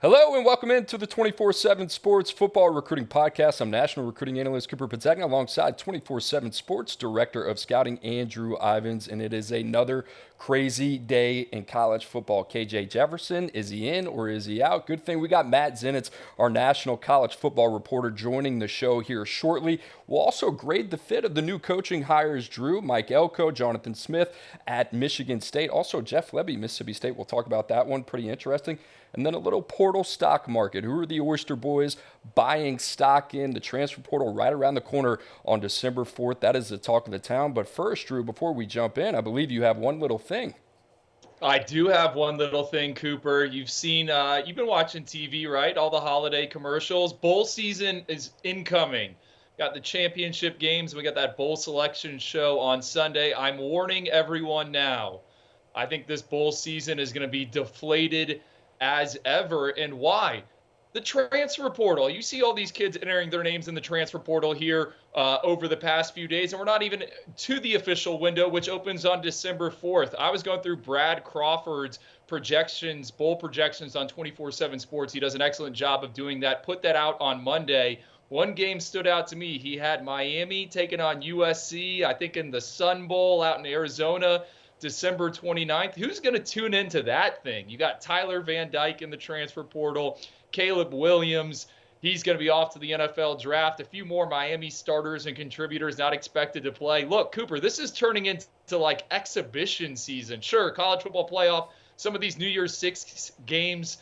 Hello and welcome into the 24/7 Sports Football Recruiting Podcast. I'm National Recruiting Analyst Cooper Petagna alongside 24/7 Sports Director of Scouting Andrew Ivins, and it is another crazy day in college football. KJ Jefferson, is he in or is he out? Good thing we got Matt Zenitz, our national college football reporter, joining the show here shortly. We'll also grade the fit of the new coaching hires Drew, Mike Elko, Jonathan Smith at Michigan State. Also Jeff Lebby, Mississippi State. We'll talk about that one. Pretty interesting. And then a little portal stock market. Who are the Oyster Boys buying stock in? The transfer portal right around the corner on December 4th. That is the talk of the town. But first, Drew, before we jump in, I believe you have one little thing. I do have one little thing, Cooper. You've been watching TV, right? All the holiday commercials. Bowl season is incoming. Got the championship games. We got that bowl selection show on Sunday. I'm warning everyone now. I think this bowl season is going to be deflated as ever. And why? The transfer portal. You see all these kids entering their names in the transfer portal here over the past few days, and we're not even to the official window, which opens on December 4th. I was going through Brad Crawford's projections, bowl projections on 24/7 Sports. He does an excellent job of doing that. Put that out on Monday. One game stood out to me. He had Miami taking on USC, I think in the Sun Bowl out in Arizona, December 29th. Who's going to tune into that thing? You got Tyler Van Dyke in the transfer portal, Caleb Williams. He's going to be off to the NFL draft. A few more Miami starters and contributors not expected to play. Look, Cooper, this is turning into like exhibition season. Sure, college football playoff, some of these New Year's Six games,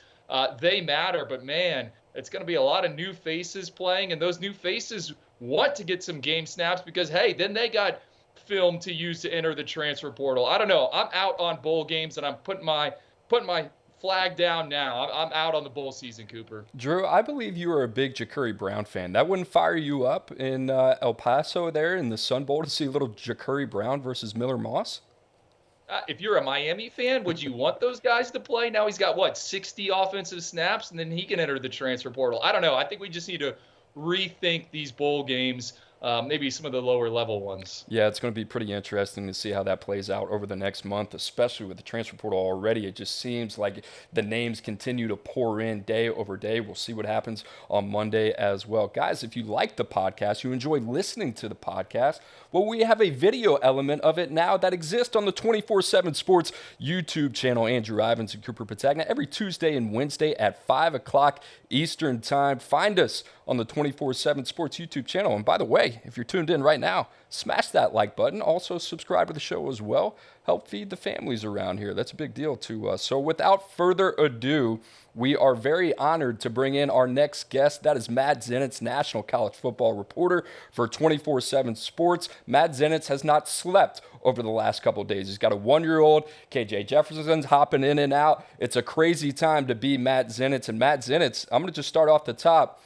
they matter. But, man, it's going to be a lot of new faces playing, and those new faces want to get some game snaps because, hey, then they got film to use to enter the transfer portal. I don't know. I'm out on bowl games, and I'm putting my flag down now. I'm out on the bowl season, Cooper. Drew, I believe you are a big Ja'Cory Brown fan. That wouldn't fire you up in El Paso there in the Sun Bowl to see little Ja'Cory Brown versus Miller Moss? If you're a Miami fan, would you want those guys to play? Now he's got, 60 offensive snaps, and then he can enter the transfer portal. I don't know. I think we just need to rethink these bowl games. Maybe some of the lower level ones. Yeah, it's going to be pretty interesting to see how that plays out over the next month, especially with the transfer portal already. It just seems like the names continue to pour in day over day. We'll see what happens on Monday as well. Guys, if you like the podcast, you enjoy listening to the podcast, well, we have a video element of it now that exists on the 24/7 Sports YouTube channel. Andrew Ivins and Cooper Petagna every Tuesday and Wednesday at 5 o'clock Eastern Time. Find us on the 24/7 Sports YouTube channel. And by the way, if you're tuned in right now, smash that like button. Also, subscribe to the show as well. Help feed the families around here. That's a big deal to us. So without further ado, we are very honored to bring in our next guest. That is Matt Zenitz, national college football reporter for 24/7 Sports. Matt Zenitz has not slept over the last couple of days. He's got a 1-year-old. KJ Jefferson's hopping in and out. It's a crazy time to be Matt Zenitz. And Matt Zenitz, I'm going to just start off the top.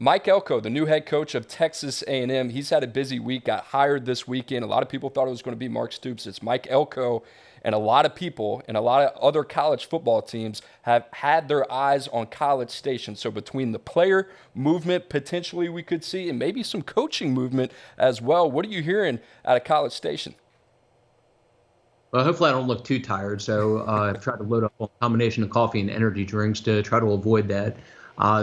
Mike Elko, the new head coach of Texas A&M, he's had a busy week, got hired this weekend. A lot of people thought it was going to be Mark Stoops. It's Mike Elko, and a lot of people and a lot of other college football teams have had their eyes on College Station. So between the player movement potentially we could see and maybe some coaching movement as well, what are you hearing out of College Station? Well, hopefully I don't look too tired, so I've tried to load up a combination of coffee and energy drinks to try to avoid that.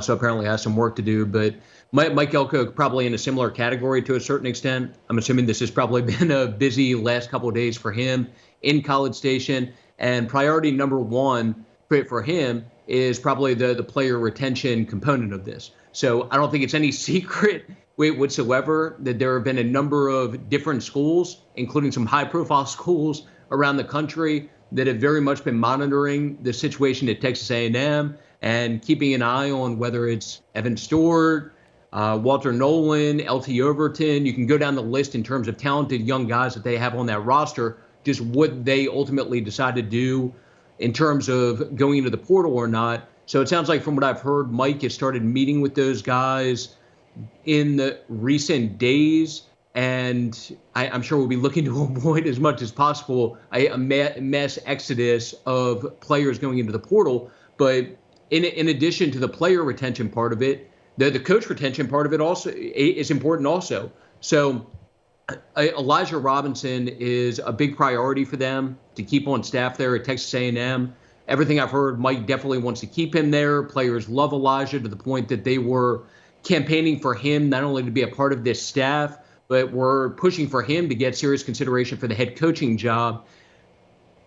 So apparently has some work to do, but Mike Elko probably in a similar category to a certain extent. I'm assuming this has probably been a busy last couple of days for him in College Station, and priority number one for him is probably the player retention component of this. So I don't think it's any secret whatsoever that there have been a number of different schools, including some high-profile schools around the country, that have very much been monitoring the situation at Texas A&M and keeping an eye on whether it's Evan Stewart, Walter Nolan, LT Overton. You can go down the list in terms of talented young guys that they have on that roster, just what they ultimately decide to do in terms of going into the portal or not. So it sounds like from what I've heard, Mike has started meeting with those guys in the recent days. And I'm sure we'll be looking to avoid as much as possible a mass exodus of players going into the portal. But in addition to the player retention part of it, the coach retention part of it also is important also. So Elijah Robinson is a big priority for them to keep on staff there at Texas A&M. everything I've heard, Mike definitely wants to keep him there. Players love Elijah to the point that they were campaigning for him not only to be a part of this staff, but were pushing for him to get serious consideration for the head coaching job.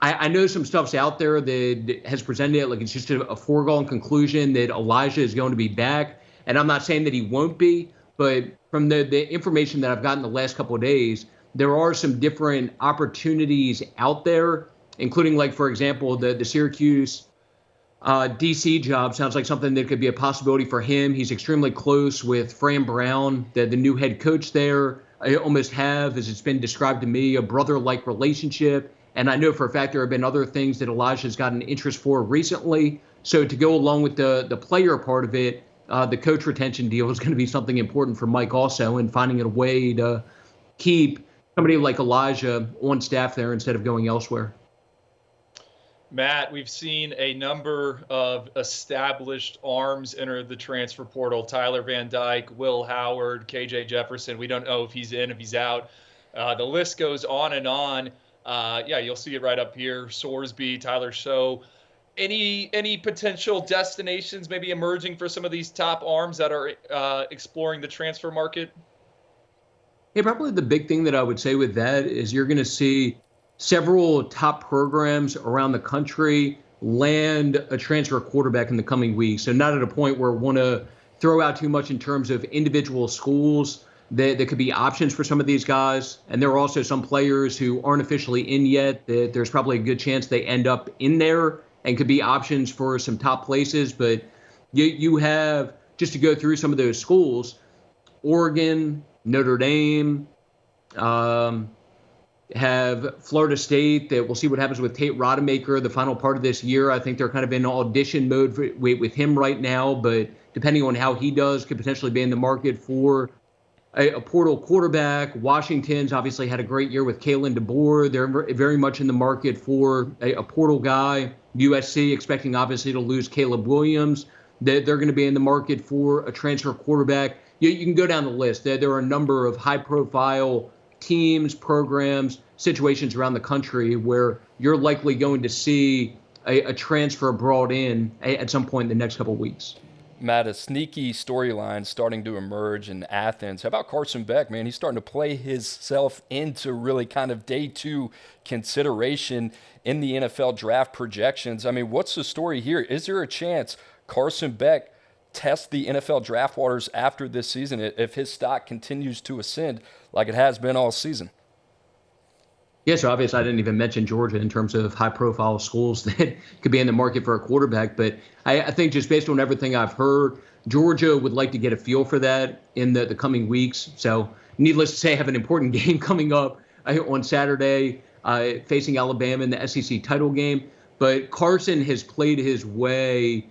I know some stuff's out there that has presented it like it's just a foregone conclusion that Elijah is going to be back. And I'm not saying that he won't be, but from the information that I've gotten the last couple of days, there are some different opportunities out there, including, like, for example, the Syracuse DC job sounds like something that could be a possibility for him. He's extremely close with Fran Brown, the new head coach there. I almost have, as it's been described to me, a brother-like relationship. And I know for a fact there have been other things that Elijah's gotten interest for recently. So to go along with the player part of it, the coach retention deal is going to be something important for Mike also, and finding a way to keep somebody like Elijah on staff there instead of going elsewhere. Matt, we've seen a number of established arms enter the transfer portal. Tyler Van Dyke, Will Howard, KJ Jefferson. We don't know if he's in, if he's out. The list goes on and on. You'll see it right up here. Sorsby, Tyler Show. Any potential destinations maybe emerging for some of these top arms that are exploring the transfer market? Yeah, probably the big thing that I would say with that is you're going to see several top programs around the country land a transfer quarterback in the coming weeks. So not at a point where we want to throw out too much in terms of individual schools. There could be options for some of these guys. And there are also some players who aren't officially in yet that there's probably a good chance they end up in there and could be options for some top places. But you have, just to go through some of those schools, Oregon, Notre Dame, have Florida State, that we'll see what happens with Tate Rodemaker the final part of this year. I think they're kind of in audition mode with him right now, but depending on how he does, could potentially be in the market for a portal quarterback. Washington's obviously had a great year with Kalen DeBoer. They're very much in the market for a portal guy. USC expecting obviously to lose Caleb Williams. They're going to be in the market for a transfer quarterback. You can go down the list. There are a number of high-profile teams, programs, situations around the country where you're likely going to see a transfer brought in at some point in the next couple of weeks. Matt, a sneaky storyline starting to emerge in Athens. How about Carson Beck, man? He's starting to play himself into really kind of day two consideration in the NFL draft projections. I mean, what's the story here? Is there a chance Carson Beck tests the NFL draft waters after this season if his stock continues to ascend like it has been all season? Yeah, so obviously I didn't even mention Georgia in terms of high-profile schools that could be in the market for a quarterback. But I think just based on everything I've heard, Georgia would like to get a feel for that in the coming weeks. So needless to say, I have an important game coming up on Saturday facing Alabama in the SEC title game. But Carson has played his way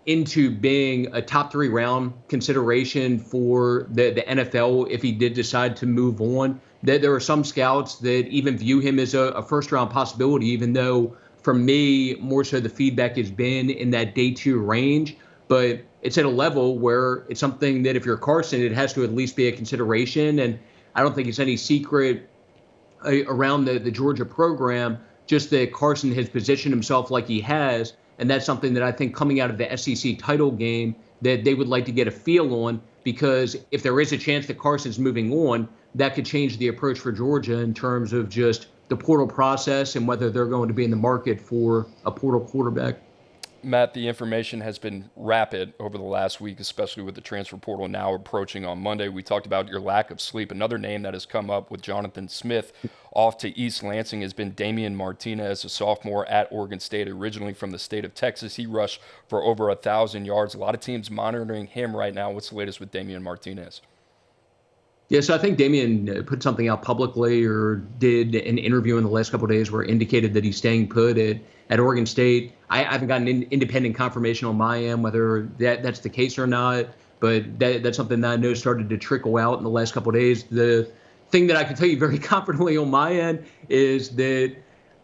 into being a top 3 round consideration for the NFL if he did decide to move on. There are some scouts that even view him as a first round possibility, even though for me, more so the feedback has been in that day 2 range. But it's at a level where it's something that if you're Carson, it has to at least be a consideration. And I don't think it's any secret around the Georgia program, just that Carson has positioned himself like he has. And that's something that I think coming out of the SEC title game that they would like to get a feel on, because if there is a chance that Carson's moving on, that could change the approach for Georgia in terms of just the portal process and whether they're going to be in the market for a portal quarterback. Matt, the information has been rapid over the last week, especially with the transfer portal now approaching on Monday. We talked about your lack of sleep. Another name that has come up with Jonathan Smith off to East Lansing has been Damian Martinez, a sophomore at Oregon State, originally from the state of Texas. He rushed for over 1,000 yards. A lot of teams monitoring him right now. What's the latest with Damian Martinez? Yeah, so I think Damian put something out publicly or did an interview in the last couple of days where it indicated that he's staying put at Oregon State. I haven't gotten independent confirmation on my end whether that's the case or not, but that's something that I know started to trickle out in the last couple of days. The thing that I can tell you very confidently on my end is that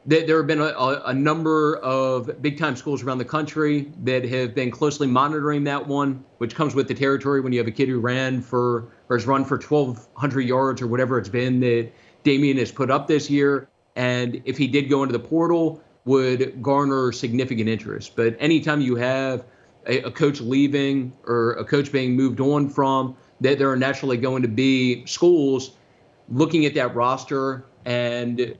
there have been a number of big-time schools around the country that have been closely monitoring that one, which comes with the territory when you have a kid who has run for 1,200 yards or whatever it's been that Damian has put up this year. And if he did go into the portal, would garner significant interest. But anytime you have a coach leaving or a coach being moved on from, that there are naturally going to be schools looking at that roster and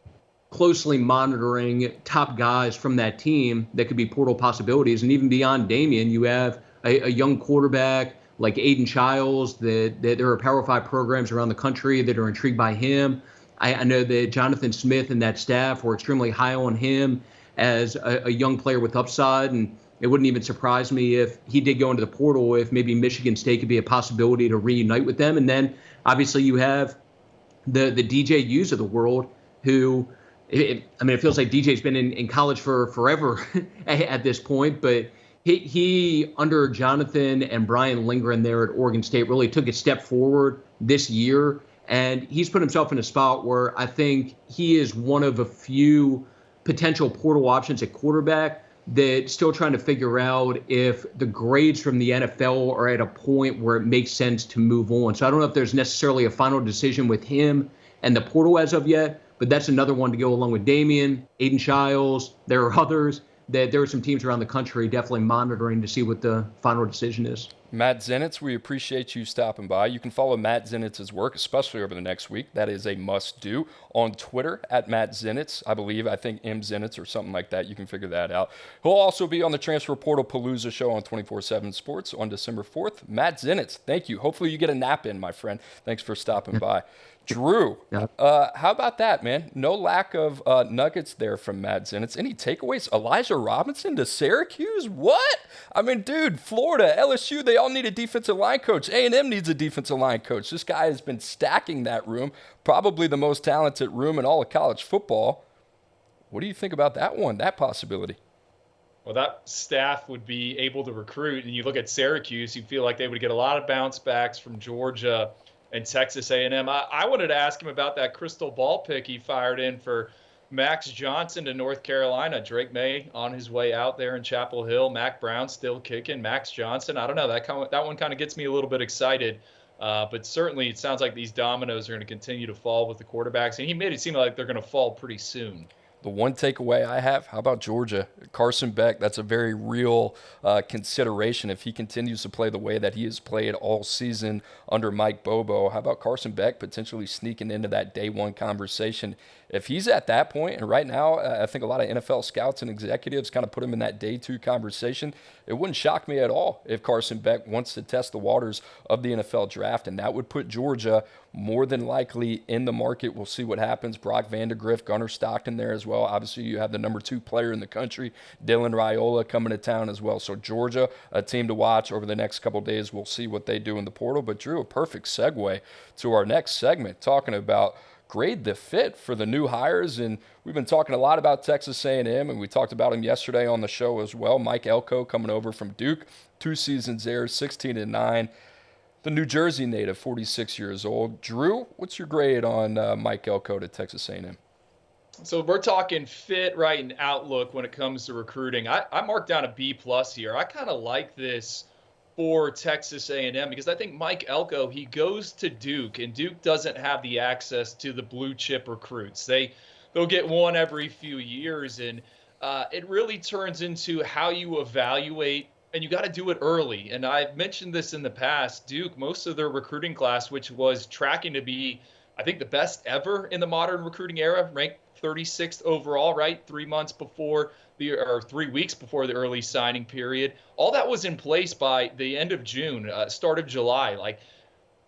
closely monitoring top guys from that team that could be portal possibilities. And even beyond Damian, you have a young quarterback like Aiden Childs, that there are Power 5 programs around the country that are intrigued by him. I know that Jonathan Smith and that staff were extremely high on him as a young player with upside, and it wouldn't even surprise me if he did go into the portal, if maybe Michigan State could be a possibility to reunite with them. And then obviously you have the DJUs of the world who, it feels like DJ's been in college for forever at this point, but he under Jonathan and Brian Lindgren there at Oregon State really took a step forward this year. And he's put himself in a spot where I think he is one of a few potential portal options at quarterback that still trying to figure out if the grades from the NFL are at a point where it makes sense to move on. So I don't know if there's necessarily a final decision with him and the portal as of yet, but that's another one to go along with Damian, Aiden Childs. There are others that there are some teams around the country definitely monitoring to see what the final decision is. Matt Zenitz, we appreciate you stopping by. You can follow Matt Zenitz's work, especially over the next week. That is a must-do. On Twitter, at Matt Zenitz, I think M. Zenitz or something like that. You can figure that out. He'll also be on the Transfer Portal Palooza show on 24/7 Sports on December 4th. Matt Zenitz, thank you. Hopefully you get a nap in, my friend. Thanks for stopping by. Drew, how about that, man? No lack of nuggets there from Matt Zenitz. Any takeaways? Elijah Robinson to Syracuse? What? I mean, dude, Florida, LSU, they all need a defensive line coach. A&M needs a defensive line coach. This guy has been stacking that room, probably the most talented room in all of college football. What do you think about that one, that possibility? Well, that staff would be able to recruit, and you look at Syracuse, you feel like they would get a lot of bounce backs from Georgia and Texas A&M. I wanted to ask him about that crystal ball pick he fired in for Max Johnson to North Carolina. Drake May on his way out there in Chapel Hill. Mac Brown still kicking. Max Johnson, I don't know. That one kind of gets me a little bit excited. But certainly it sounds like these dominoes are going to continue to fall with the quarterbacks. And he made it seem like they're going to fall pretty soon. The one takeaway I have, how about Georgia? Carson Beck, that's a very real consideration if he continues to play the way that he has played all season under Mike Bobo. How about Carson Beck potentially sneaking into that day one conversation? If he's at that point, and right now I think a lot of NFL scouts and executives kind of put him in that day two conversation, it wouldn't shock me at all if Carson Beck wants to test the waters of the NFL draft, and that would put Georgia more than likely in the market. We'll see what happens. Brock Vandagriff, Gunnar Stockton there as well. Obviously, you have the number 2 player in the country, Dylan Raiola, coming to town as well. So Georgia, a team to watch over the next couple days. We'll see what they do in the portal. But Drew, a perfect segue to our next segment, talking about grade the fit for the new hires. And we've been talking a lot about Texas A&M, and we talked about him yesterday on the show as well. Mike Elko coming over from Duke, 2 seasons there, 16-9. The New Jersey native, 46 years old. Drew, what's your grade on Mike Elko to Texas A&M? So we're talking fit, right, and outlook when it comes to recruiting. I marked down a B+ here. I kind of like this for Texas A&M because I think Mike Elko, he goes to Duke, and Duke doesn't have the access to the blue chip recruits. They'll get one every few years, and it really turns into how you evaluate. And you got to do it early. And I've mentioned this in the past. Duke, most of their recruiting class, which was tracking to be, I think, the best ever in the modern recruiting era, ranked 36th overall, right? 3 weeks before the early signing period. All that was in place by the end of June, start of July. Like,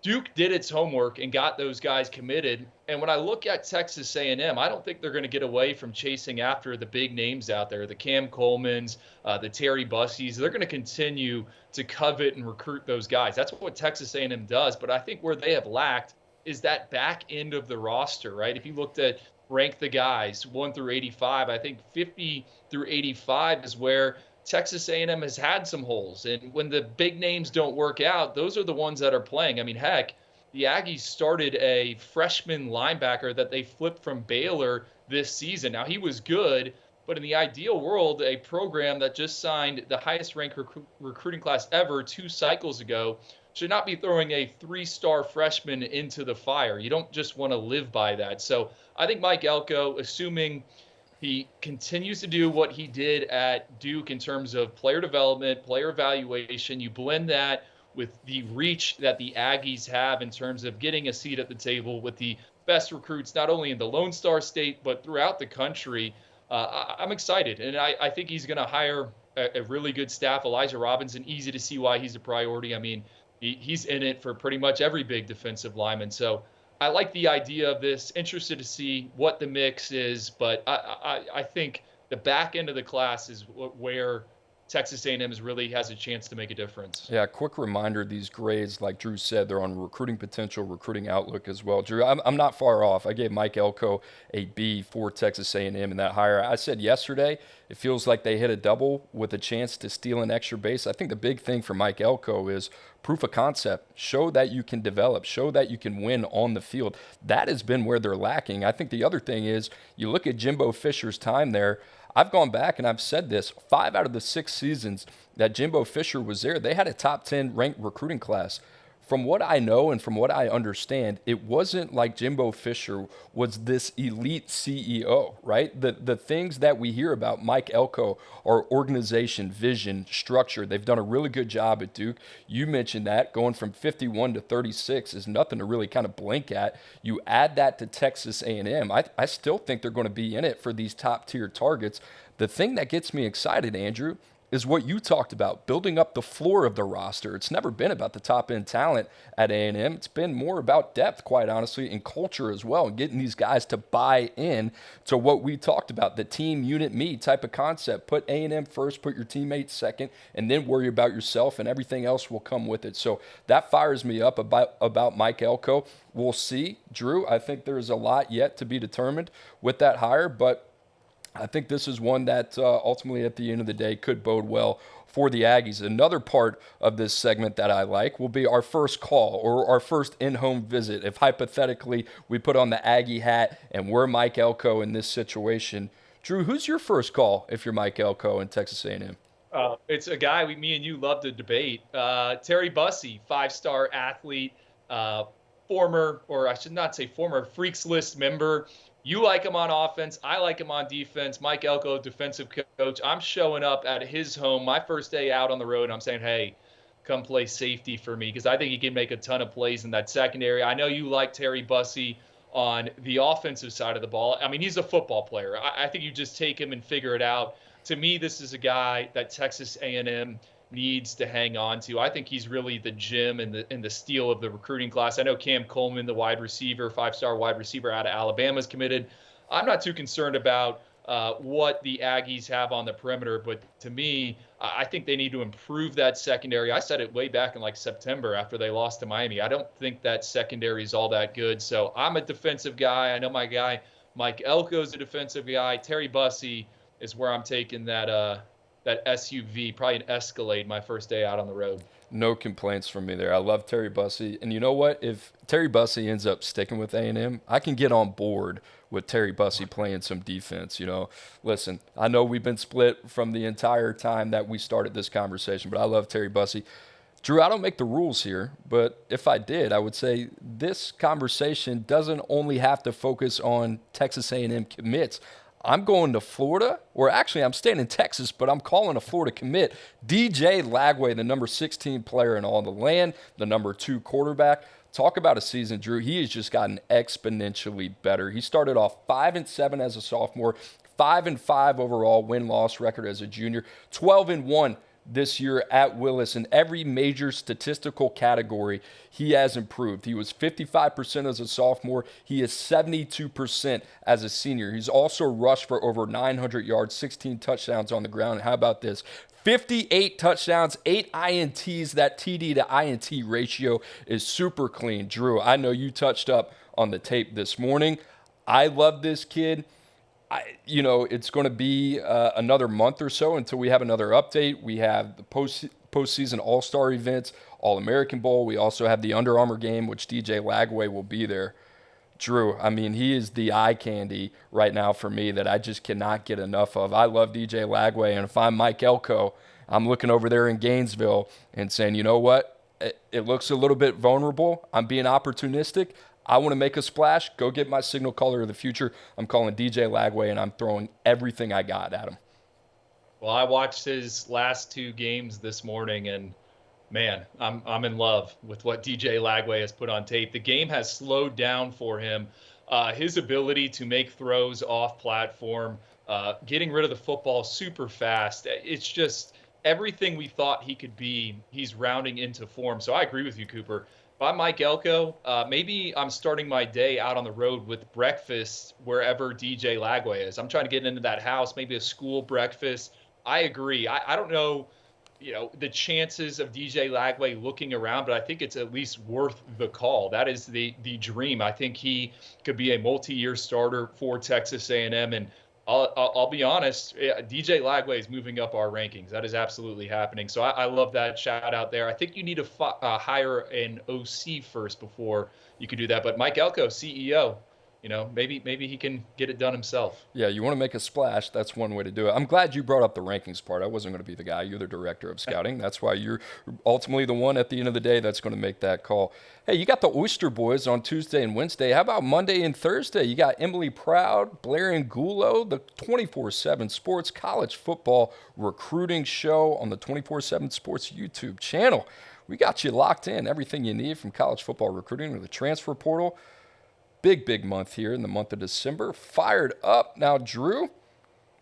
Duke did its homework and got those guys committed. And when I look at Texas A&M, I don't think they're going to get away from chasing after the big names out there, the Cam Colemans, the Terry Bussies. They're going to continue to covet and recruit those guys. That's what Texas A&M does. But I think where they have lacked is that back end of the roster, right? If you looked at rank the guys 1 through 85, I think 50 through 85 is where Texas A&M has had some holes. And when the big names don't work out, those are the ones that are playing. I mean, heck, the Aggies started a freshman linebacker that they flipped from Baylor this season. Now, he was good, but in the ideal world, a program that just signed the highest ranked recruiting class ever 2 cycles ago should not be throwing a 3-star freshman into the fire. You don't just want to live by that. So I think Mike Elko, assuming He continues to do what he did at Duke in terms of player development, player evaluation. You blend that with the reach that the Aggies have in terms of getting a seat at the table with the best recruits, not only in the Lone Star State, but throughout the country. I'm excited, and I think he's going to hire a really good staff. Elijah Robinson, easy to see why he's a priority. I mean, he's in it for pretty much every big defensive lineman. So I like the idea of this. Interested to see what the mix is, but I think the back end of the class is where Texas A&M really has a chance to make a difference. Yeah, quick reminder, these grades, like Drew said, they're on recruiting potential, recruiting outlook as well. Drew, I'm not far off. I gave Mike Elko a B for Texas A&M in that hire. I said yesterday, it feels like they hit a double with a chance to steal an extra base. I think the big thing for Mike Elko is proof of concept. Show that you can develop. Show that you can win on the field. That has been where they're lacking. I think the other thing is you look at Jimbo Fisher's time there. I've gone back and I've said this, 5 out of the 6 seasons that Jimbo Fisher was there, they had a top 10 ranked recruiting class. From what I know and from what I understand, it wasn't like Jimbo Fisher was this elite CEO, right? The things that we hear about Mike Elko are organization, vision, structure. They've done a really good job at Duke. You mentioned that going from 51 to 36 is nothing to really kind of blink at. You add that to Texas A&M. I still think they're going to be in it for these top tier targets. The thing that gets me excited, Andrew, is what you talked about, building up the floor of the roster. It's never been about the top-end talent at A&M. It's been more about depth, quite honestly, and culture as well, and getting these guys to buy in to what we talked about, the team unit me type of concept. Put A&M first, put your teammates second, and then worry about yourself, and everything else will come with it. So that fires me up about Mike Elko. We'll see. Drew, I think there's a lot yet to be determined with that hire, but I think this is one that ultimately at the end of the day could bode well for the Aggies. Another part of this segment that I like will be our first call or our first in-home visit. If hypothetically we put on the Aggie hat and we're Mike Elko in this situation. Drew, who's your first call if you're Mike Elko in Texas A&M? It's a guy me and you love to debate. Terry Bussey, 5-star athlete, former, or I should not say former, Freaks List member. You like him on offense. I like him on defense. Mike Elko, defensive coach. I'm showing up at his home, my first day out on the road, and I'm saying, hey, come play safety for me because I think he can make a ton of plays in that secondary. I know you like Terry Bussey on the offensive side of the ball. I mean, he's a football player. I think you just take him and figure it out. To me, this is a guy that Texas A&M needs to hang on to. I think he's really the gem and the steal of the recruiting class. I know Cam Coleman, the wide receiver, 5-star wide receiver out of Alabama, is committed. I'm not too concerned about what the Aggies have on the perimeter, but to me, I think they need to improve that secondary. I said it way back in like September after they lost to Miami. I don't think that secondary is all that good. So I'm a defensive guy. I know my guy Mike Elko is a defensive guy. Terry Bussey is where I'm taking that SUV, probably an Escalade, my first day out on the road. No complaints from me there. I love Terry Bussey. And you know what? If Terry Bussey ends up sticking with A&M, I can get on board with Terry Bussey playing some defense. You know, listen, I know we've been split from the entire time that we started this conversation, but I love Terry Bussey. Drew, I don't make the rules here, but if I did, I would say this conversation doesn't only have to focus on Texas A&M commits. I'm going to Florida, or actually I'm staying in Texas, but I'm calling a Florida commit. DJ Lagway, the number 16 player in all the land, the number 2 quarterback. Talk about a season, Drew. He has just gotten exponentially better. He started off 5-7 as a sophomore, 5-5 overall win-loss record as a junior, 12-1 this year at Willis. In every major statistical category, he has improved. He was 55% as a sophomore. He is 72% as a senior. He's also rushed for over 900 yards, 16 touchdowns on the ground. And how about this? 58 touchdowns, 8 INTs. That TD to INT ratio is super clean. Drew, I know you touched up on the tape this morning. I love this kid. It's going to be another month or so until we have another update. We have the postseason All-Star events, All-American Bowl. We also have the Under Armour game, which DJ Lagway will be there. Drew, I mean, he is the eye candy right now for me that I just cannot get enough of. I love DJ Lagway, and if I'm Mike Elko, I'm looking over there in Gainesville and saying, you know what? It looks a little bit vulnerable. I'm being opportunistic. I want to make a splash. Go get my signal caller of the future. I'm calling DJ Lagway, and I'm throwing everything I got at him. Well, I watched his last 2 games this morning, and man, I'm in love with what DJ Lagway has put on tape. The game has slowed down for him. His ability to make throws off platform, getting rid of the football super fast. It's just everything we thought he could be. He's rounding into form. So I agree with you, Cooper. If I'm Mike Elko, maybe I'm starting my day out on the road with breakfast wherever DJ Lagway is. I'm trying to get into that house, maybe a school breakfast. I agree. I don't know, the chances of DJ Lagway looking around, but I think it's at least worth the call. That is the dream. I think he could be a multi-year starter for Texas A&M, and I'll be honest, DJ Lagway is moving up our rankings. That is absolutely happening. So I love that shout out there. I think you need to hire an OC first before you could do that. But Mike Elko, CEO, maybe he can get it done himself. Yeah, you want to make a splash, that's one way to do it. I'm glad you brought up the rankings part. I wasn't going to be the guy. You're the director of scouting. That's why you're ultimately the one at the end of the day that's going to make that call. Hey, you got the Oyster Boys on Tuesday and Wednesday. How about Monday and Thursday? You got Emily Proud, Blair and Gulo, the 24/7 Sports College Football Recruiting Show on the 24/7 Sports YouTube channel. We got you locked in. Everything you need from college football recruiting to the transfer portal. Big month here in the month of December. Fired up. Now, Drew,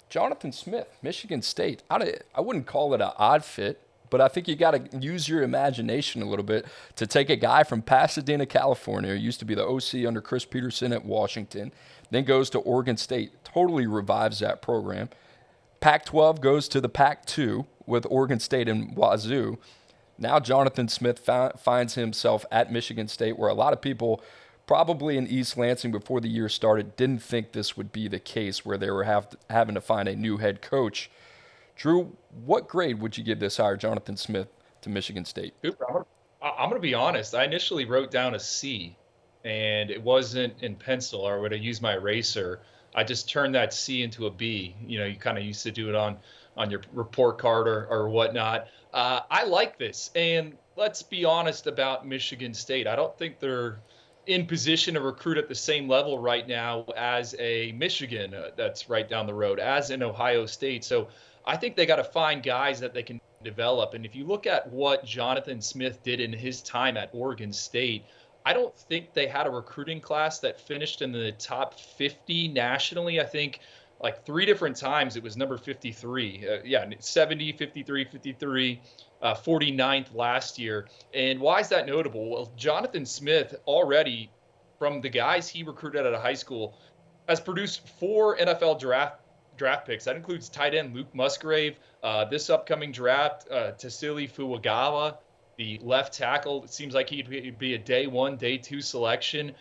Jonathan Smith, Michigan State. I wouldn't call it an odd fit, but I think you got to use your imagination a little bit to take a guy from Pasadena, California, who used to be the OC under Chris Peterson at Washington, then goes to Oregon State, totally revives that program. Pac-12 goes to the Pac-2 with Oregon State and Wazoo. Now Jonathan Smith finds himself at Michigan State, where a lot of people probably in East Lansing before the year started didn't think this would be the case, where they were having to find a new head coach. Drew, what grade would you give this hire, Jonathan Smith, to Michigan State? Cooper, I'm going to be honest. I initially wrote down a C, and it wasn't in pencil, or would I use my eraser? I just turned that C into a B. You kind of used to do it on your report card or whatnot. I like this, and let's be honest about Michigan State. I don't think they're in position to recruit at the same level right now as a Michigan that's right down the road, as in Ohio State. So I think they got to find guys that they can develop. And if you look at what Jonathan Smith did in his time at Oregon State, I don't think they had a recruiting class that finished in the top 50 nationally. I think like 3 different times it was number 53. 70, 53, 53. 49th last year. And why is that notable? Well, Jonathan Smith already, from the guys he recruited out of high school, has produced 4 NFL draft picks. That includes tight end Luke Musgrave, this upcoming draft, Tassili Fuagawa, the left tackle. It seems like he'd be a day 1, day 2 selection.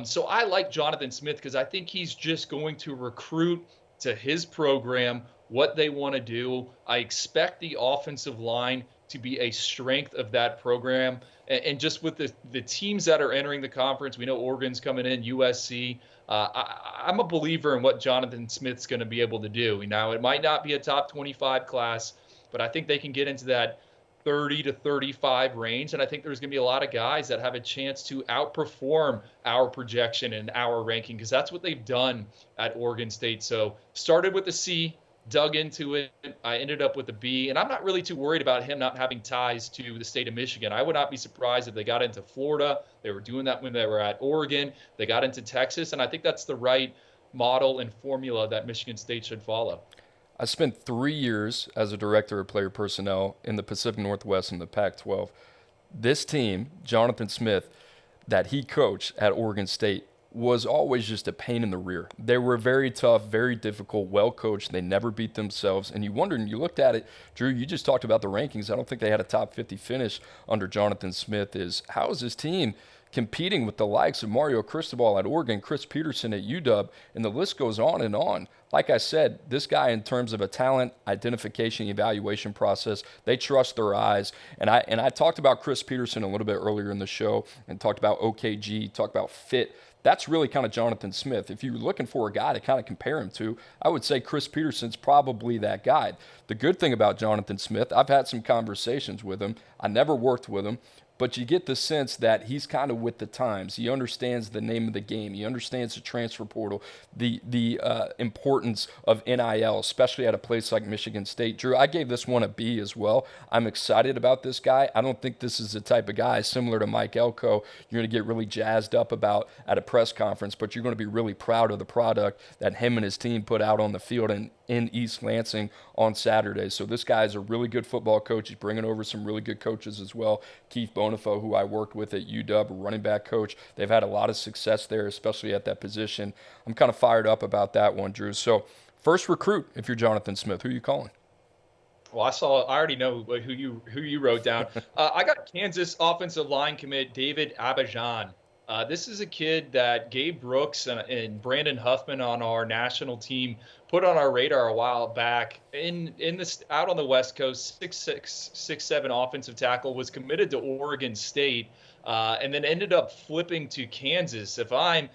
So I like Jonathan Smith because I think he's just going to recruit to his program what they want to do. I expect the offensive line to be a strength of that program. And just with the teams that are entering the conference, we know Oregon's coming in, USC. I'm a believer in what Jonathan Smith's going to be able to do. Now, it might not be a top 25 class, but I think they can get into that 30 to 35 range. And I think there's going to be a lot of guys that have a chance to outperform our projection and our ranking, because that's what they've done at Oregon State. So started with a C, dug into it. I ended up with a B, and I'm not really too worried about him not having ties to the state of Michigan. I would not be surprised if they got into Florida. They were doing that when they were at Oregon. They got into Texas, and I think that's the right model and formula that Michigan State should follow. I spent 3 years as a director of player personnel in the Pacific Northwest and the Pac-12. This team, Jonathan Smith, that he coached at Oregon State, was always just a pain in the rear. They were very tough, very difficult, well coached. They never beat themselves. And you wondered, and you looked at it, Drew, you just talked about the rankings. I don't think they had a top 50 finish under Jonathan Smith. How is this team competing with the likes of Mario Cristobal at Oregon, Chris Peterson at UW, and the list goes on and on. like I said, this guy, in terms of a talent identification evaluation process, they trust their eyes. And I talked about Chris Peterson a little bit earlier in the show and talked about OKG, talked about fit. That's really kind of Jonathan Smith. If you're looking for a guy to kind of compare him to, I would say Chris Peterson's probably that guy. The good thing about Jonathan Smith, I've had some conversations with him. I never worked with him, but you get the sense that he's kind of with the times. He understands the name of the game. He understands the transfer portal, the importance of NIL, especially at a place like Michigan State. Drew, I gave this one a B as well. I'm excited about this guy. I don't think this is the type of guy, similar to Mike Elko, you're going to get really jazzed up about at a press conference, but you're going to be really proud of the product that him and his team put out on the field in East Lansing on Saturday. So this guy is a really good football coach. He's bringing over some really good coaches as well. Keith Bonifo, who I worked with at UW, running back coach. They've had a lot of success there, especially at that position. I'm kind of fired up about that one, Drew. So first recruit, if you're Jonathan Smith, who are you calling? Well, I already know who you wrote down. I got Kansas offensive line commit David Abajan. This is a kid that Gabe Brooks and Brandon Huffman on our national team put on our radar a while back. Out on the West Coast, 6'7" offensive tackle, was committed to Oregon State, and then ended up flipping to Kansas. If I'm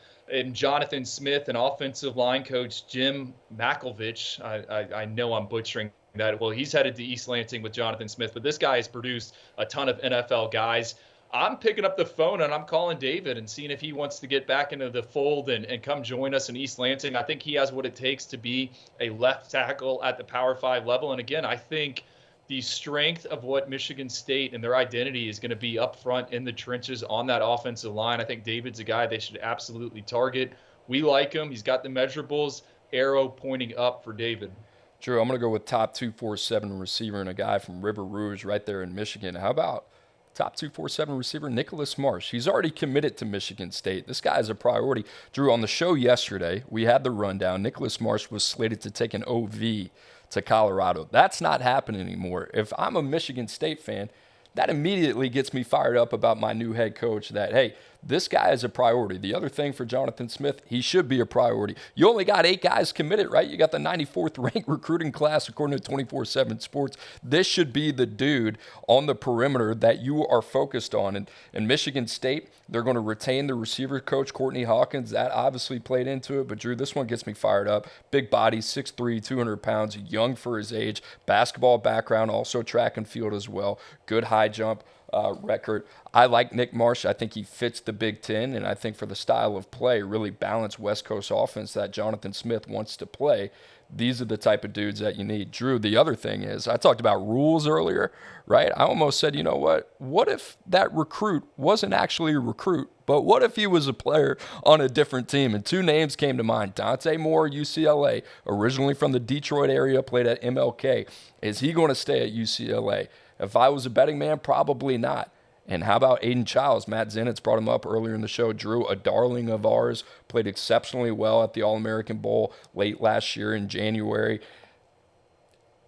Jonathan Smith and offensive line coach Jim Makelvich, I know I'm butchering that. Well, he's headed to East Lansing with Jonathan Smith, but this guy has produced a ton of NFL guys. I'm picking up the phone and I'm calling David and seeing if he wants to get back into the fold and come join us in East Lansing. I think he has what it takes to be a left tackle at the Power 5 level. And again, I think the strength of what Michigan State and their identity is going to be up front in the trenches on that offensive line. I think David's a guy they should absolutely target. We like him. He's got the measurables, arrow pointing up for David. Drew, I'm going to go with top 247 receiver and a guy from River Rouge right there in Michigan. How about top 247 receiver Nicholas Marsh? He's already committed to Michigan State. This guy is a priority. Drew, on the show yesterday, we had the rundown. Nicholas Marsh was slated to take an OV to Colorado. That's not happening anymore. If I'm a Michigan State fan, that immediately gets me fired up about my new head coach that, hey, this guy is a priority. The other thing for Jonathan Smith, he should be a priority. You only got 8 guys committed, right? You got the 94th ranked recruiting class according to 24/7 Sports. This should be the dude on the perimeter that you are focused on. And in Michigan State, they're going to retain the receiver coach, Courtney Hawkins. That obviously played into it. But, Drew, this one gets me fired up. Big body, 6'3", 200 pounds, young for his age, basketball background, also track and field as well. Good high jump record. I like Nick Marsh. I think he fits the Big Ten, and I think for the style of play, really balanced West Coast offense that Jonathan Smith wants to play, these are the type of dudes that you need. Drew, the other thing is, I talked about rules earlier, right? I almost said, you know what? What if that recruit wasn't actually a recruit, but what if he was a player on a different team? And 2 names came to mind. Dante Moore, UCLA, originally from the Detroit area, played at MLK. Is he going to stay at UCLA? If I was a betting man, probably not. And how about Aiden Childs? Matt Zenitz brought him up earlier in the show. Drew, a darling of ours, played exceptionally well at the All-American Bowl late last year in January.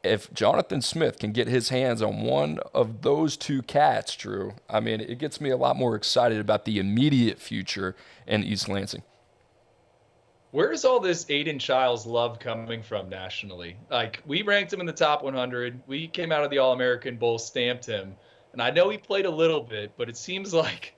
If Jonathan Smith can get his hands on one of those 2 cats, Drew, I mean, it gets me a lot more excited about the immediate future in East Lansing. Where is all this Aiden Childs love coming from nationally? Like, we ranked him in the top 100. We came out of the All-American Bowl, stamped him. And I know he played a little bit, but it seems like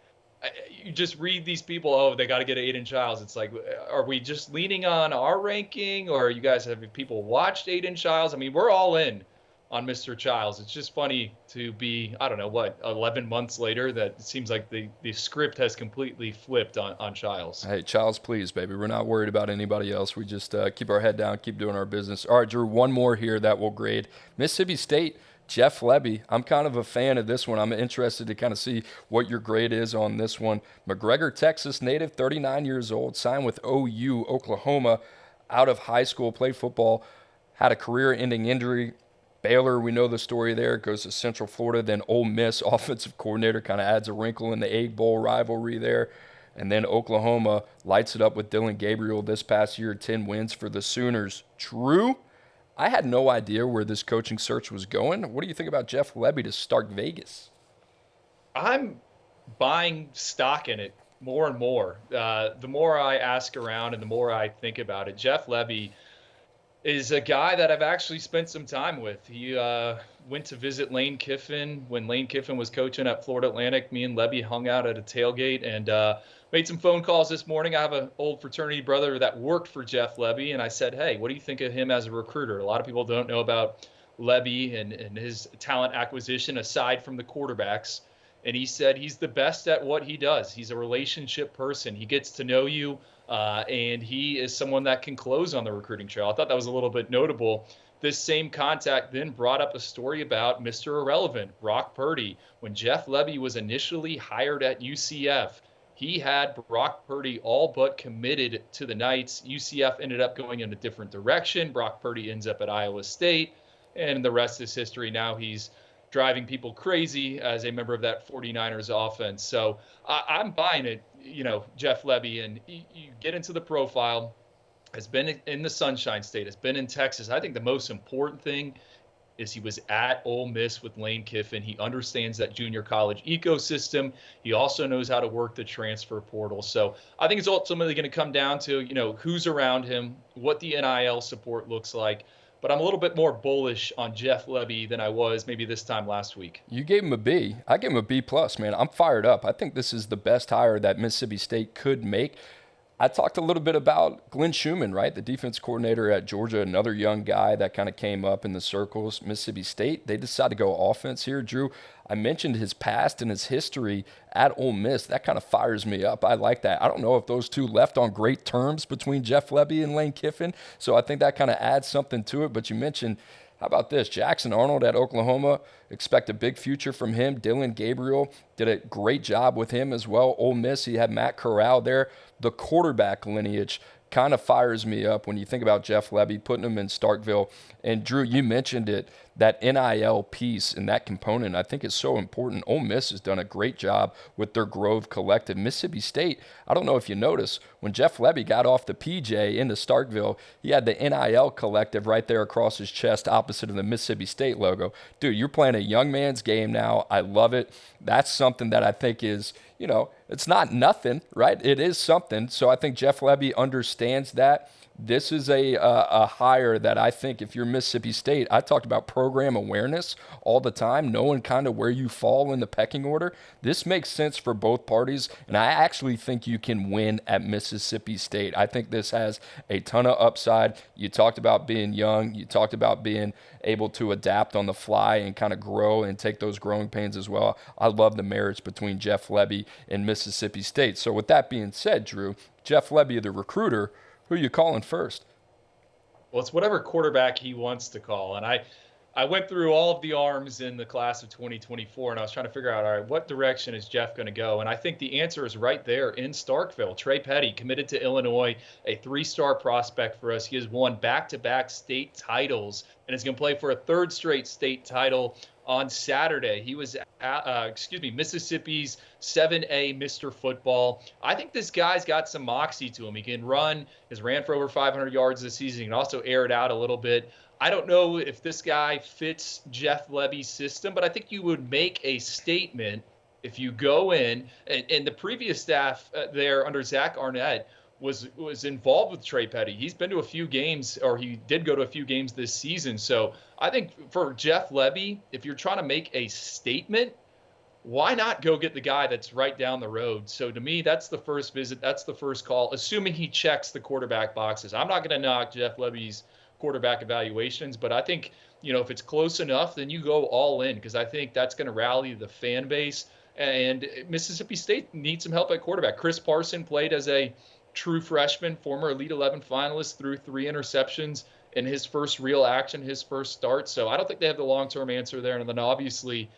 you just read these people, oh, they got to get Aiden Childs. It's like, are we just leaning on our ranking, or you guys have people watched Aiden Childs? I mean, we're all in on Mr. Childs. It's just funny to be, 11 months later that it seems like the script has completely flipped on Childs. Hey, Childs, please, baby. We're not worried about anybody else. We just keep our head down, keep doing our business. All right, Drew, one more here that we'll grade. Mississippi State, Jeff Lebby. I'm kind of a fan of this one. I'm interested to kind of see what your grade is on this one. McGregor, Texas native, 39 years old, signed with OU, Oklahoma, out of high school, played football, had a career-ending injury. Baylor, we know the story there, goes to Central Florida, then Ole Miss offensive coordinator, kind of adds a wrinkle in the Egg Bowl rivalry there. And then Oklahoma lights it up with Dylan Gabriel this past year, 10 wins for the Sooners. Drew, I had no idea where this coaching search was going. What do you think about Jeff Lebby to start Vegas? I'm buying stock in it more and more. The more I ask around and the more I think about it, Jeff Lebby, is a guy that I've actually spent some time with. He went to visit Lane Kiffin when Lane Kiffin was coaching at Florida Atlantic. Me and Lebby hung out at a tailgate and made some phone calls this morning. I have an old fraternity brother that worked for Jeff Lebby, and I said, hey, what do you think of him as a recruiter? A lot of people don't know about Lebby and his talent acquisition aside from the quarterbacks. And he said he's the best at what he does. He's a relationship person. He gets to know you, and he is someone that can close on the recruiting trail. I thought that was a little bit notable. This same contact then brought up a story about Mr. Irrelevant, Brock Purdy. When Jeff Lebby was initially hired at UCF, he had Brock Purdy all but committed to the Knights. UCF ended up going in a different direction. Brock Purdy ends up at Iowa State, and the rest is history. Now he's driving people crazy as a member of that 49ers offense. So I'm buying it, Jeff Lebby, and you get into the profile, has been in the Sunshine State, has been in Texas. I think the most important thing is he was at Ole Miss with Lane Kiffin. He understands that junior college ecosystem. He also knows how to work the transfer portal. So I think it's ultimately going to come down to, who's around him, what the NIL support looks like. But I'm a little bit more bullish on Jeff Lebby than I was maybe this time last week. You gave him a B. I gave him a B+, man. I'm fired up. I think this is the best hire that Mississippi State could make. I talked a little bit about Glenn Schumann, right? The defense coordinator at Georgia, another young guy that kind of came up in the circles. Mississippi State, they decided to go offense here. Drew, I mentioned his past and his history at Ole Miss. That kind of fires me up. I like that. I don't know if those two left on great terms between Jeff Lebby and Lane Kiffin, so I think that kind of adds something to it. But you mentioned, how about this? Jackson Arnold at Oklahoma, expect a big future from him. Dylan Gabriel did a great job with him as well. Ole Miss, he had Matt Corral there. The quarterback lineage kind of fires me up when you think about Jeff Lebby, putting him in Starkville. And Drew, you mentioned it, that NIL piece and that component I think is so important. Ole Miss has done a great job with their Grove Collective. Mississippi State, I don't know if you noticed, when Jeff Lebby got off the PJ into Starkville, he had the NIL Collective right there across his chest opposite of the Mississippi State logo. Dude, you're playing a young man's game now. I love it. That's something that I think is, it's not nothing, right? It is something. So I think Jeff Lebby understands that. This is a hire that I think if you're Mississippi State, I talked about program awareness all the time, knowing kind of where you fall in the pecking order. This makes sense for both parties, and I actually think you can win at Mississippi State. I think this has a ton of upside. You talked about being young. You talked about being able to adapt on the fly and kind of grow and take those growing pains as well. I love the marriage between Jeff Lebby and Mississippi State. So with that being said, Drew, Jeff Lebby, the recruiter, who are you calling first? Well, it's whatever quarterback he wants to call. And I went through all of the arms in the class of 2024, and I was trying to figure out, all right, what direction is Jeff going to go? And I think the answer is right there in Starkville. Trey Petty, committed to Illinois, a 3-star prospect for us. He has won back-to-back state titles and is going to play for a 3rd straight state title on Saturday. He was, Mississippi's 7A Mr. Football. I think this guy's got some moxie to him. He can run. He's ran for over 500 yards this season. He can also air it out a little bit. I don't know if this guy fits Jeff Lebby's system, but I think you would make a statement if you go in. And the previous staff there under Zach Arnett was involved with Trey Petty. He's been to a few games, or he did go to a few games this season. So I think for Jeff Lebby, if you're trying to make a statement, why not go get the guy that's right down the road? So to me, that's the first visit. That's the first call, assuming he checks the quarterback boxes. I'm not going to knock Jeff Lebby's quarterback evaluations, but I think, if it's close enough, then you go all in, because I think that's going to rally the fan base. And Mississippi State needs some help at quarterback. Chris Parson played as a true freshman, former Elite 11 finalist, threw 3 interceptions in his first real action, his first start. So I don't think they have the long-term answer there. And then obviously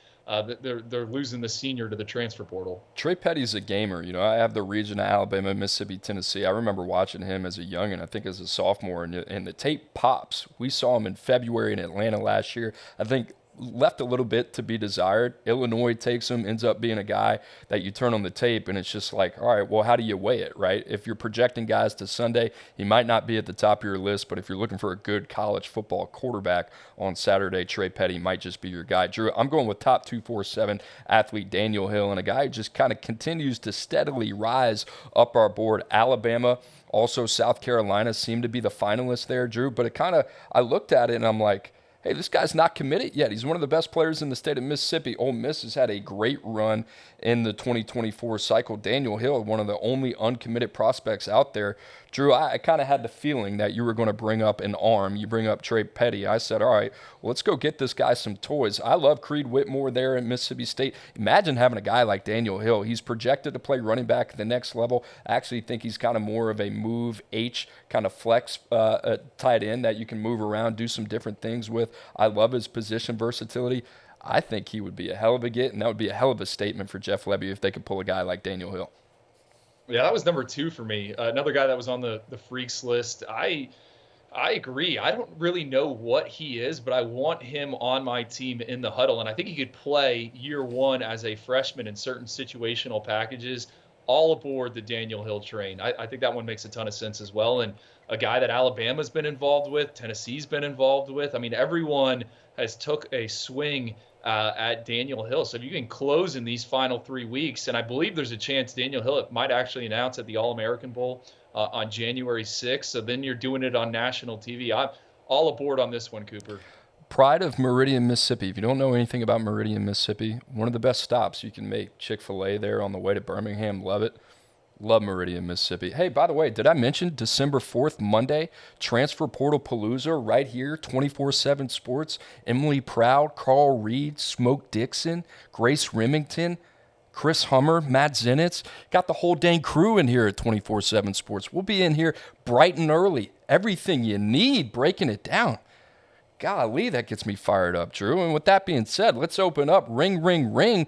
they're losing the senior to the transfer portal. Trey Petty's a gamer. I have the region of Alabama, Mississippi, Tennessee. I remember watching him as a youngin', I think as a sophomore, and the tape pops. We saw him in February in Atlanta last year. I think left a little bit to be desired. Illinois takes him, ends up being a guy that you turn on the tape, and it's just like, all right, well, how do you weigh it, right? If you're projecting guys to Sunday, he might not be at the top of your list, but if you're looking for a good college football quarterback on Saturday, Trey Petty might just be your guy. Drew, I'm going with top 247 athlete Daniel Hill, and a guy who just kind of continues to steadily rise up our board. Alabama, also South Carolina seem to be the finalists there, Drew, but I looked at it and I'm like, hey, this guy's not committed yet. He's one of the best players in the state of Mississippi. Ole Miss has had a great run in the 2024 cycle. Daniel Hill, one of the only uncommitted prospects out there. Drew, I kind of had the feeling that you were going to bring up an arm. You bring up Trey Petty. I said, all right, well, let's go get this guy some toys. I love Creed Whitmore there at Mississippi State. Imagine having a guy like Daniel Hill. He's projected to play running back at the next level. I actually think he's kind of more of a move H kind of flex tight end that you can move around, do some different things with. I love his position versatility. I think he would be a hell of a get, and that would be a hell of a statement for Jeff Lebby if they could pull a guy like Daniel Hill. Yeah, that was number 2 for me. Another guy that was on the freaks list. I agree. I don't really know what he is, but I want him on my team in the huddle, and I think he could play year 1 as a freshman in certain situational packages. All aboard the Daniel Hill train. I think that one makes a ton of sense as well, and a guy that Alabama's been involved with, Tennessee's been involved with. I mean, everyone has took a swing at Daniel Hill. So if you can close in these final 3 weeks, and I believe there's a chance Daniel Hill might actually announce at the All-American Bowl on January 6th. So then you're doing it on national TV. I'm all aboard on this one, Cooper. Pride of Meridian, Mississippi. If you don't know anything about Meridian, Mississippi, one of the best stops you can make. Chick-fil-A there on the way to Birmingham. Love it. Love Meridian, Mississippi. Hey, by the way, did I mention December 4th, Monday, Transfer Portal Palooza right here, 24/7 Sports. Emily Proud, Carl Reed, Smoke Dixon, Grace Remington, Chris Hummer, Matt Zenitz. Got the whole dang crew in here at 24/7 Sports. We'll be in here bright and early. Everything you need, breaking it down. Golly, that gets me fired up, Drew. And with that being said, let's open up ring, ring, ring.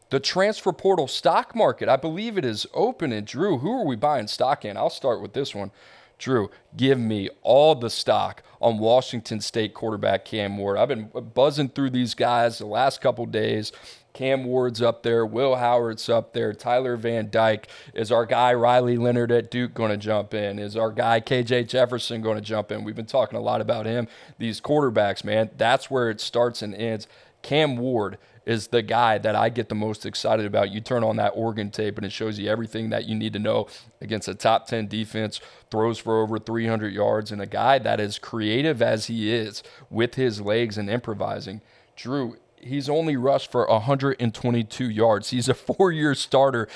The transfer portal stock market, I believe it is open. And Drew, who are we buying stock in? I'll start with this one. Drew, give me all the stock on Washington State quarterback Cam Ward. I've been buzzing through these guys the last couple days. Cam Ward's up there. Will Howard's up there. Tyler Van Dyke. Is our guy Riley Leonard at Duke going to jump in? Is our guy KJ Jefferson going to jump in? We've been talking a lot about him. These quarterbacks, man, that's where it starts and ends. Cam Ward is the guy that I get the most excited about. You turn on that Oregon tape and it shows you everything that you need to know against a top 10 defense, throws for over 300 yards, and a guy that is creative as he is with his legs and improvising. Drew, he's only rushed for 122 yards. He's a 4-year starter.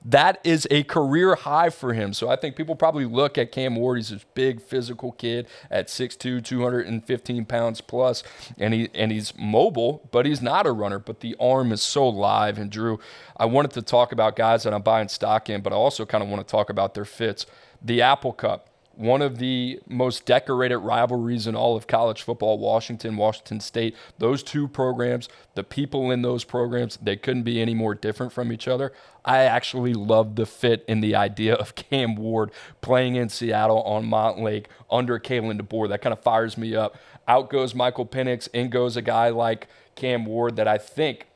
That is a career high for him. So I think people probably look at Cam Ward. He's this big physical kid at 6'2", 215 pounds plus, and he's mobile, but he's not a runner. But the arm is so live. And Drew, I wanted to talk about guys that I'm buying stock in, but I also kind of want to talk about their fits. The Apple Cup. One of the most decorated rivalries in all of college football, Washington State. Those two programs, the people in those programs, they couldn't be any more different from each other. I actually love the fit in the idea of Cam Ward playing in Seattle on Montlake under Kalen DeBoer. That kind of fires me up. Out goes Michael Penix, in goes a guy like Cam Ward that I think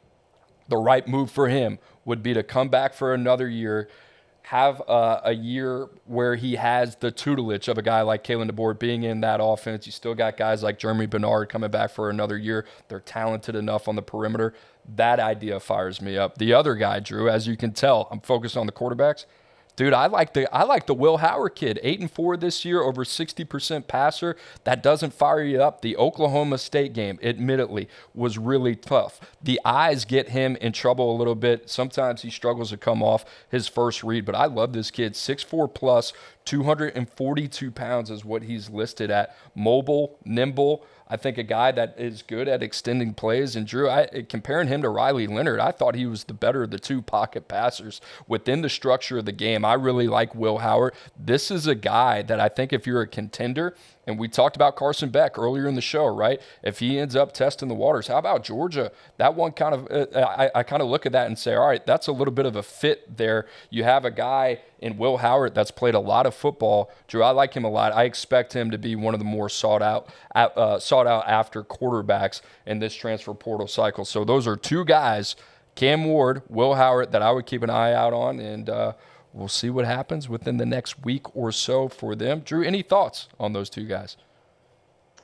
the right move for him would be to come back for another year, have a year where he has the tutelage of a guy like Kalen DeBoer being in that offense. You still got guys like Jeremy Bernard coming back for another year. They're talented enough on the perimeter. That idea fires me up. The other guy, Drew, as you can tell, I'm focused on the quarterbacks. Dude, I like the Will Howard kid. 8-4 this year, over 60% passer. That doesn't fire you up. The Oklahoma State game, admittedly, was really tough. The eyes get him in trouble a little bit. Sometimes he struggles to come off his first read, but I love this kid. 6'4 plus, 242 pounds is what he's listed at. Mobile, nimble. I think a guy that is good at extending plays. And Drew, comparing him to Riley Leonard, I thought he was the better of the two pocket passers within the structure of the game. I really like Will Howard. This is a guy that I think if you're a contender And we talked about Carson Beck earlier in the show, right? If he ends up testing the waters, how about Georgia? That one kind of, I kind of look at that and say, all right, that's a little bit of a fit there. You have a guy in Will Howard that's played a lot of football. Drew, I like him a lot. I expect him to be one of the more sought out after quarterbacks in this transfer portal cycle. So those are two guys, Cam Ward, Will Howard, that I would keep an eye out on, and we'll see what happens within the next week or so for them. Drew, any thoughts on those two guys?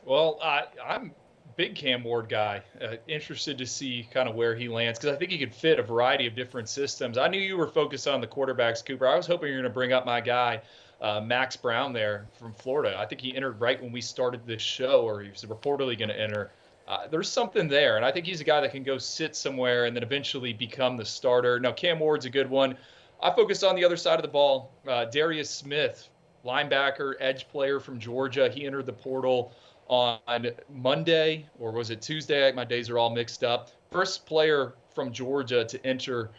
Well, I'm a big Cam Ward guy. Interested to see kind of where he lands because I think he could fit a variety of different systems. I knew you were focused on the quarterbacks, Cooper. I was hoping you were going to bring up my guy, Max Brown there from Florida. I think he entered right when we started this show, or he was reportedly going to enter. There's something there, and I think he's a guy that can go sit somewhere and then eventually become the starter. Now, Cam Ward's a good one. I focused on the other side of the ball. Darius Smith, linebacker, edge player from Georgia. He entered the portal on Monday, or was it Tuesday? My days are all mixed up. First player from Georgia to enter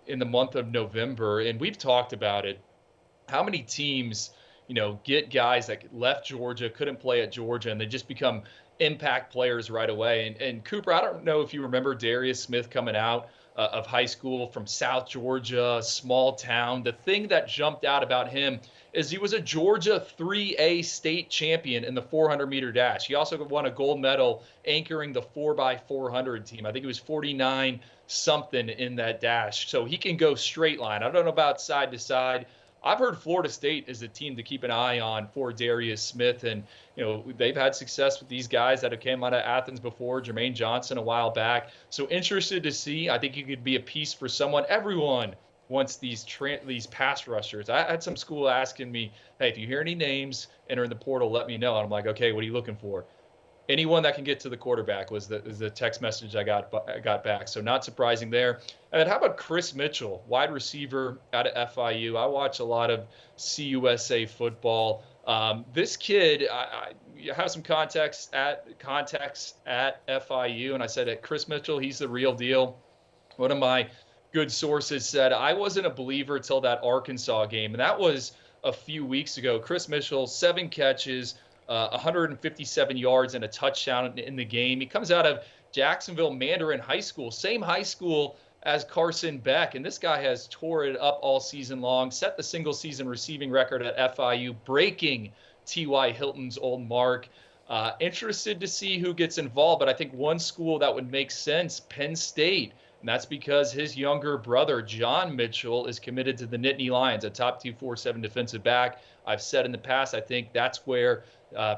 in the month of November, and we've talked about it. How many teams, get guys that left Georgia, couldn't play at Georgia, and they just become impact players right away. And Cooper, I don't know if you remember Darius Smith coming out of high school from South Georgia, small town. The thing that jumped out about him is he was a Georgia 3A state champion in the 400-meter dash. He also won a gold medal anchoring the 4x400 team. I think it was 49-something in that dash. So he can go straight line. I don't know about side to side. I've heard Florida State is a team to keep an eye on for Darius Smith. And, they've had success with these guys that have came out of Athens before, Jermaine Johnson a while back. So interested to see. I think he could be a piece for someone. Everyone wants these pass rushers. I had some school asking me, hey, if you hear any names enter in the portal, let me know. And I'm like, okay, what are you looking for? Anyone that can get to the quarterback was the text message I got back. So not surprising there. And then how about Chris Mitchell, wide receiver out of FIU? I watch a lot of CUSA football. This kid, I have some contacts at FIU, and I said that Chris Mitchell, he's the real deal. One of my good sources said I wasn't a believer until that Arkansas game, and that was a few weeks ago. Chris Mitchell, 7 catches, 157 yards and a touchdown in the game. He comes out of Jacksonville Mandarin High School, same high school as Carson Beck, and this guy has tore it up all season long, set the single-season receiving record at FIU, breaking T.Y. Hilton's old mark. Interested to see who gets involved, but I think one school that would make sense, Penn State, and that's because his younger brother, John Mitchell, is committed to the Nittany Lions, a top 247 defensive back. I've said in the past, I think that's where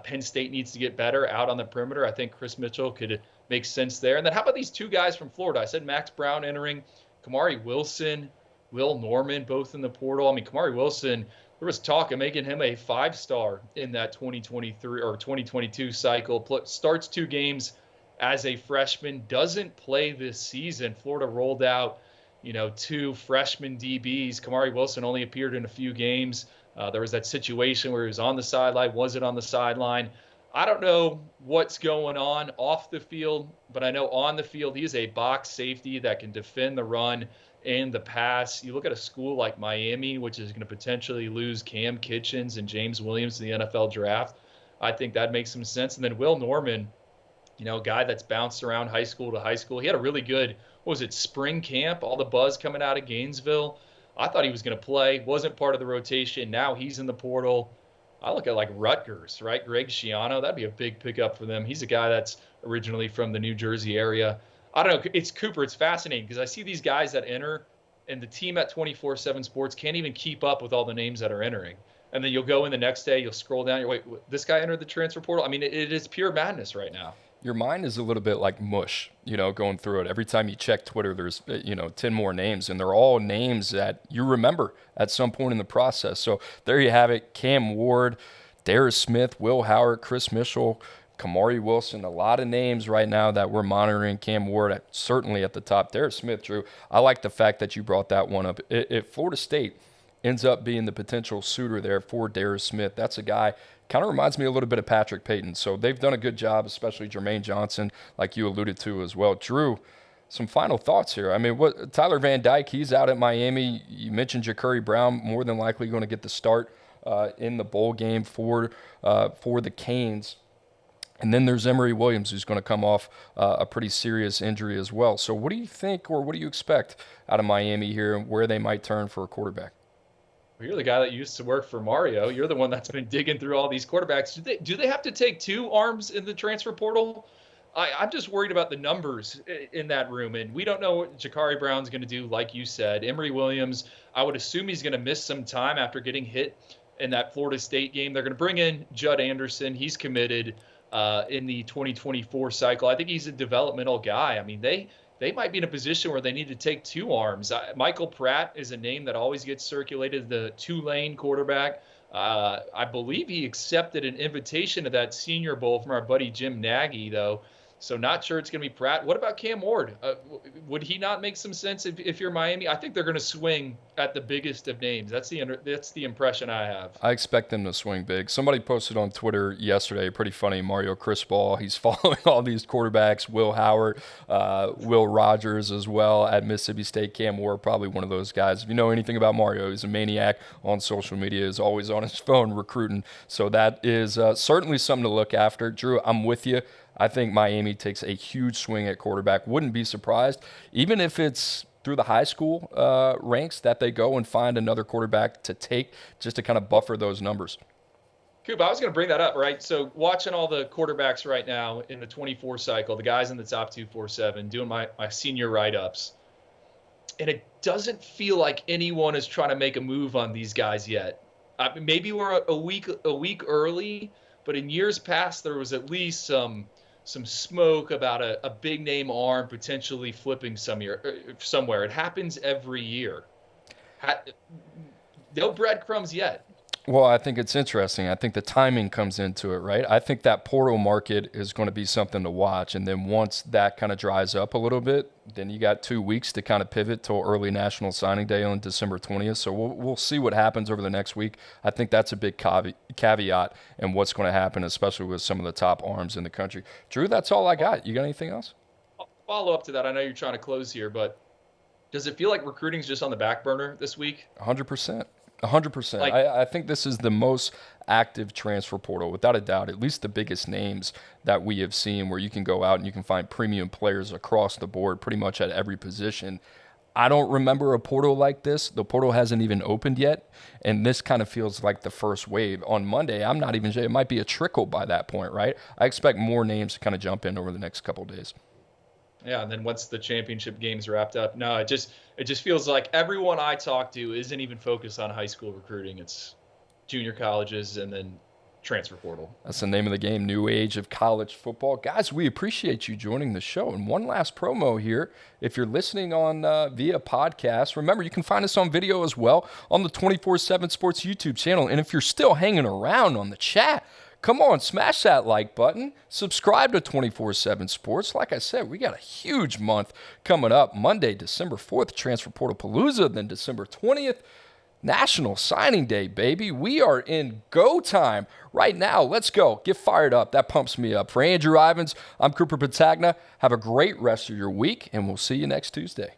Penn State needs to get better out on the perimeter. I think Chris Mitchell could make sense there. And then how about these two guys from Florida? I said Max Brown entering, Kamari Wilson, Will Norman, both in the portal. I mean, Kamari Wilson, there was talk of making him a 5-star in that 2023 or 2022 cycle. Starts 2 games as a freshman, doesn't play this season. Florida rolled out, 2 freshman DBs. Kamari Wilson only appeared in a few games. There was that situation where he was on the sideline, wasn't on the sideline. I don't know what's going on off the field, but I know on the field he is a box safety that can defend the run and the pass. You look at a school like Miami, which is going to potentially lose Cam Kitchens and James Williams in the NFL draft. I think that makes some sense. And then Will Norman, a guy that's bounced around high school to high school. He had a really good, spring camp, all the buzz coming out of Gainesville. I thought he was going to play, wasn't part of the rotation. Now he's in the portal. I look at like Rutgers, right? Greg Schiano, that'd be a big pickup for them. He's a guy that's originally from the New Jersey area. I don't know. It's Cooper. It's fascinating because I see these guys that enter, and the team at 24/7 Sports can't even keep up with all the names that are entering. And then you'll go in the next day, you'll scroll down, wait, this guy entered the transfer portal? I mean, it is pure madness right now. Your mind is a little bit like mush, going through it. Every time you check Twitter, there's, 10 more names, and they're all names that you remember at some point in the process. So there you have it. Cam Ward, Darius Smith, Will Howard, Chris Mitchell, Kamari Wilson, a lot of names right now that we're monitoring. Cam Ward certainly at the top. Darius Smith, Drew, I like the fact that you brought that one up. If Florida State ends up being the potential suitor there for Darius Smith, that's a guy kind of reminds me a little bit of Patrick Payton. So they've done a good job, especially Jermaine Johnson, like you alluded to as well. Drew, some final thoughts here. I mean, Tyler Van Dyke, he's out at Miami. You mentioned Ja'Curry Brown, more than likely going to get the start in the bowl game for the Canes. And then there's Emory Williams, who's going to come off a pretty serious injury as well. So what do you think, or what do you expect out of Miami here, and where they might turn for a quarterback? Well, you're the guy that used to work for Mario. You're the one that's been digging through all these quarterbacks. Do they have to take 2 arms in the transfer portal? I'm just worried about the numbers in that room, and we don't know what Jakari Brown's going to do, like you said. Emory Williams, I would assume he's going to miss some time after getting hit in that Florida State game. They're going to bring in Judd Anderson. He's committed in the 2024 cycle. I think he's a developmental guy. I mean, they might be in a position where they need to take 2 arms. Michael Pratt is a name that always gets circulated, the Tulane quarterback. I believe he accepted an invitation to that Senior Bowl from our buddy Jim Nagy, though. So not sure it's going to be Pratt. What about Cam Ward? Would he not make some sense if you're Miami? I think they're going to swing at the biggest of names. That's the impression I have. I expect them to swing big. Somebody posted on Twitter yesterday, pretty funny, Mario Cristobal. He's following all these quarterbacks, Will Howard, Will Rogers as well at Mississippi State. Cam Ward, probably one of those guys. If you know anything about Mario, he's a maniac on social media, is always on his phone recruiting. So that is certainly something to look after. Drew, I'm with you. I think Miami takes a huge swing at quarterback. Wouldn't be surprised, even if it's through the high school ranks, that they go and find another quarterback to take just to kind of buffer those numbers. Coop, I was going to bring that up, right? So watching all the quarterbacks right now in the 24 cycle, the guys in the top 247, doing my senior write-ups, and it doesn't feel like anyone is trying to make a move on these guys yet. Maybe we're a week early, but in years past there was at least some smoke about a big name arm potentially flipping somewhere. It happens every year. No breadcrumbs yet. Well, I think it's interesting. I think the timing comes into it, right? I think that portal market is going to be something to watch. And then once that kind of dries up a little bit, then you got 2 weeks to kind of pivot till early National Signing Day on December 20th. So we'll see what happens over the next week. I think that's a big caveat in what's going to happen, especially with some of the top arms in the country. Drew, that's all I got. You got anything else? Follow up to that. I know you're trying to close here, but does it feel like recruiting's just on the back burner this week? 100%. 100%. I think this is the most active transfer portal, without a doubt, at least the biggest names that we have seen, where you can go out and you can find premium players across the board pretty much at every position. I don't remember a portal like this. The portal hasn't even opened yet, and this kind of feels like the first wave. On Monday, I'm not even sure. It might be a trickle by that point, right? I expect more names to kind of jump in over the next couple of days. Yeah, and then once the championship game's wrapped up, no, it just feels like everyone I talk to isn't even focused on high school recruiting. It's junior colleges and then transfer portal. That's the name of the game, new age of college football. Guys, we appreciate you joining the show. And one last promo here. If you're listening on via podcast, remember you can find us on video as well on the 24/7 Sports YouTube channel. And if you're still hanging around on the chat, come on, smash that like button. Subscribe to 24/7 Sports. Like I said, we got a huge month coming up. Monday, December 4th, Transfer Portal Palooza. Then December 20th, National Signing Day, baby. We are in go time right now. Let's go. Get fired up. That pumps me up. For Andrew Ivins, I'm Cooper Petagna. Have a great rest of your week, and we'll see you next Tuesday.